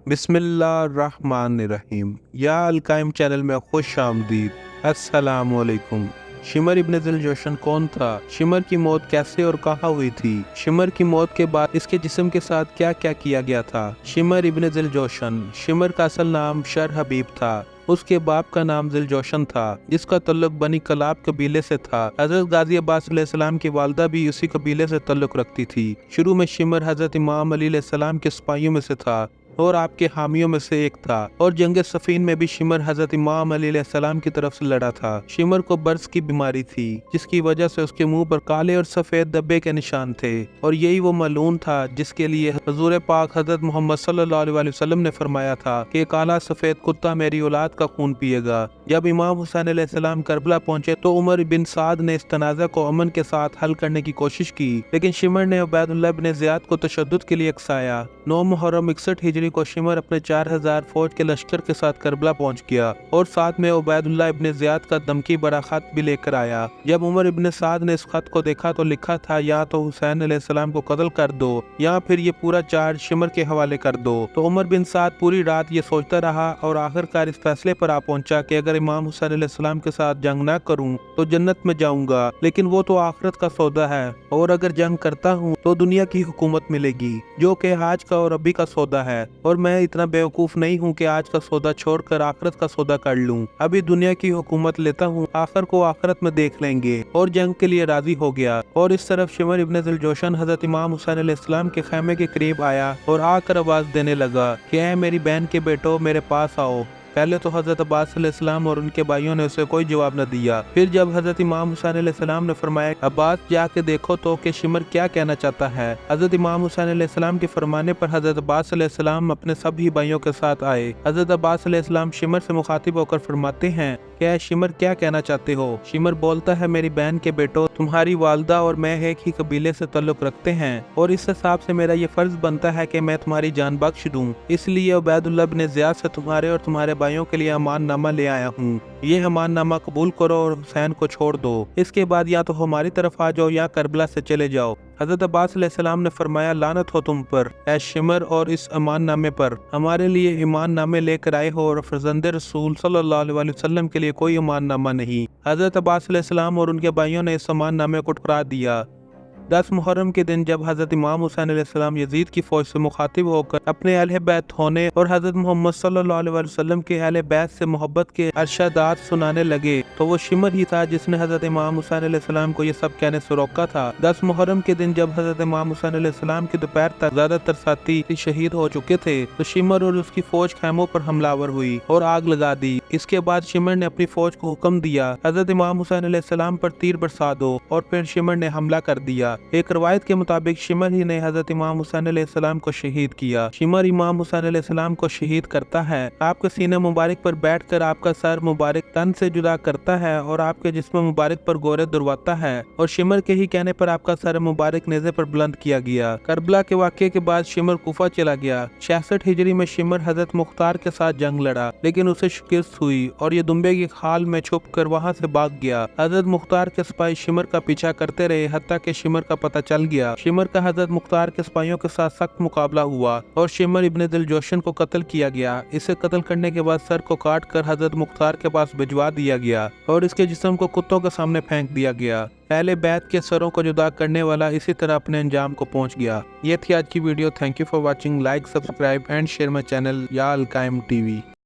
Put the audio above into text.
बिस्मिल्लाहिर्रहमानिर्रहीम। या अलकायम चैनल में खुश आमदीद। अस्सलाम वालेकुम। शिमर इब्न दिलजोशन कौन था? शिमर की मौत कैसे और कहाँ हुई थी? शिमर की मौत के बाद इसके जिस्म के साथ क्या क्या किया गया था? शिमर इब्न दिलजोशन। शिमर का असल नाम शर हबीब था। उसके बाप का नाम दिलजोशन था, जिसका तल्लुक बनी कलाब कबीले से था। हजरत गाजी अब्बास अलैहिस्सलाम की वालदा भी उसी कबीले से तल्लुक रखती थी। शुरू में शिमर हजरत इमाम अली अलैहिस्सलाम के सिपाहियों में से था और आपके हामियों में से एक था, और जंग सफीन में भी शिमर हजरत इमाम अली अलैहिस्सलाम की तरफ से लड़ा था। शिमर को बर्स की बीमारी थी, जिसकी वजह से उसके मुंह पर काले और सफेद धब्बे के निशान थे, और यही वो मलून था जिसके लिए हुजूर पाक हजरत मोहम्मद सल्लल्लाहु अलैहि वसल्लम ने फरमाया था कि काला सफेद कुत्ता मेरी औलाद का खून पिएगा। जब इमाम हुसैन अलैहिस्सलाम करबला पहुंचे तो उमर बिन साद ने इस तनाज़ा को अमन के साथ हल करने की कोशिश की, लेकिन शिमर ने उबैदुल्लाह बिन ज़ियाद को तशद्दुद के लिए उकसाया। 9 मुहर्रम 61 हिजरी को शिमर अपने 4000 फौज के लश्कर के साथ करबला पहुंच गया और साथ में उबैदुल्लाह इब्न ज़ियाद का धमकी भरा खत भी लेकर आया। जब उमर इब्न साद ने इस खत को देखा तो लिखा था, या तो हुसैन अलैहिस्सलाम को कत्ल कर दो या फिर ये पूरा चार्ज शिमर के हवाले कर दो। तो उमर बिन साद पूरी रात ये सोचता रहा और आखिरकार इस फैसले पर आ पहुंचा कि अगर इमाम हुसैन अलैहिस्सलाम के साथ जंग ना करूं तो जन्नत में जाऊंगा, लेकिन वो तो आखिरत का सौदा है, और अगर जंग करता हूं तो दुनिया की हुकूमत मिलेगी, जो कि आज का और अभी का सौदा है, और मैं इतना बेवकूफ नहीं हूं कि आज का सौदा छोड़कर आखिरत का सौदा कर लूं। अभी दुनिया की हुकूमत लेता हूं, आखिर को आखिरत में देख लेंगे, और जंग के लिए राजी हो गया। और इस तरफ शिमर इब्न दिलजोशन हजरत इमाम हुसैन अलैहिस्सलाम के खैमे के करीब आया और आकर आवाज देने लगा कि ऐ मेरी बहन के बेटो, मेरे पास आओ। पहले तो हजरत अब्बास अलैहिस्सलाम और उनके भाइयों ने उसे कोई जवाब न दिया। फिर जब हजरत इमाम हुसैन अलैहिस्सलाम ने फरमाया, अब्बास जाके देखो तो कि शिमर क्या कहना चाहता है। हजरत इमाम हुसैन अलैहिस्सलाम के फरमाने पर हजरत अब्बास अलैहिस्सलाम अपने सभी भाइयों के साथ आए। हजरत अब्बास अलैहिस्सलाम शिमर से मुखातिब होकर फरमाते हैं, क्या शिमर क्या कहना चाहते हो? शिमर बोलता है, मेरी बहन के बेटो, तुम्हारी वालदा और मैं एक ही कबीले से ताल्लुक रखते हैं, और इस हिसाब से मेरा ये फर्ज बनता है कि मैं तुम्हारी जान बख्श दूं। इसलिए उबैदुल्लाह बिन ज़ियाद से तुम्हारे और तुम्हारे भाइयों के लिए अमान नामा ले आया हूँ। ये अमान नामा कबूल करो और हुसैन को छोड़ दो। इसके बाद या तो हमारी तरफ आ जाओ या करबला से चले जाओ। हजरत अब्बास अलैहिस्सलाम ने फरमाया, लानत हो तुम पर ऐ शिमर और इस अमान नामे पर। हमारे लिए ईमान नामे लेकर आए हो और फरजंदे रसूल सल्लल्लाहु अलैहि वसल्लम के लिए कोई ईमान नामा नहीं। हजरत अब्बास अलैहिस्सलाम और उनके भाइयों ने इस अमान नामे को ठुकरा दिया। 10 मुहर्रम के दिन जब हजरत इमाम हुसैन अलैहिस्सलाम यजीद की फौज से मुखातिब होकर अपने अहले बैत होने और हजरत मोहम्मद सल्लल्लाहु अलैहि वसल्लम के अहले बैत से मोहब्बत के अरशादात सुनाने लगे, तो वो शिमर ही था जिसने हजरत इमाम हुसैन अलैहिस्सलाम को ये सब कहने से रोका था। 10 मुहर्रम के दिन जब हजरत इमाम हुसैन अलैहिस्सलाम की दोपहर तक ज्यादातर साथी शहीद हो चुके थे, तो शिमर और उसकी फौज खैमों पर हमलावर हुई और आग लगा दी। इसके बाद शिमर ने अपनी फौज को हुक्म दिया, हजरत इमाम हुसैन अलैहिस्सलाम पर तीर बरसा दो, और फिर शिमर ने हमला कर दिया। एक रवायत के मुताबिक शिमर ही ने हजरत इमाम हुसैन अलैहिस्सलाम को शहीद किया। शिमर इमाम हुसैन अलैहिस्सलाम को शहीद करता है, आपके सीने मुबारक पर बैठकर आपका सर मुबारक तन से जुदा करता है और आपके जिस्म मुबारक पर गोरे दुरवाता है, और शिमर के ही कहने पर आपका सर मुबारक नेज़े पर बुलंद किया गया। करबला के वाक़े के बाद शिमर कूफा चला गया। 66 हिजरी में शिमर हजरत मुख्तार के साथ जंग लड़ा, लेकिन उसे शिकस्त हुई और ये दुम्बे की खाल में छुप कर वहाँ से भाग गया। हजरत मुख्तार के सिपाही शिमर का पीछा करते रहे, हत्ता के शिमर का पता चल गया। शिमर का हजरत मुख्तार के सिपाहियों के साथ सख्त मुकाबला हुआ और शिमर इब्न दिलजोशन को कत्ल किया गया। इसे कत्ल करने के बाद सर को काट कर हजरत मुख्तार के पास भिजवा दिया गया और इसके जिस्म को कुत्तों के सामने फेंक दिया गया। पहले बैत के सरों को जुदा करने वाला इसी तरह अपने अंजाम को पहुंच गया। ये थी आज की video. Thank you for watching. Like, subscribe and share my channel या अलकायम टीवी।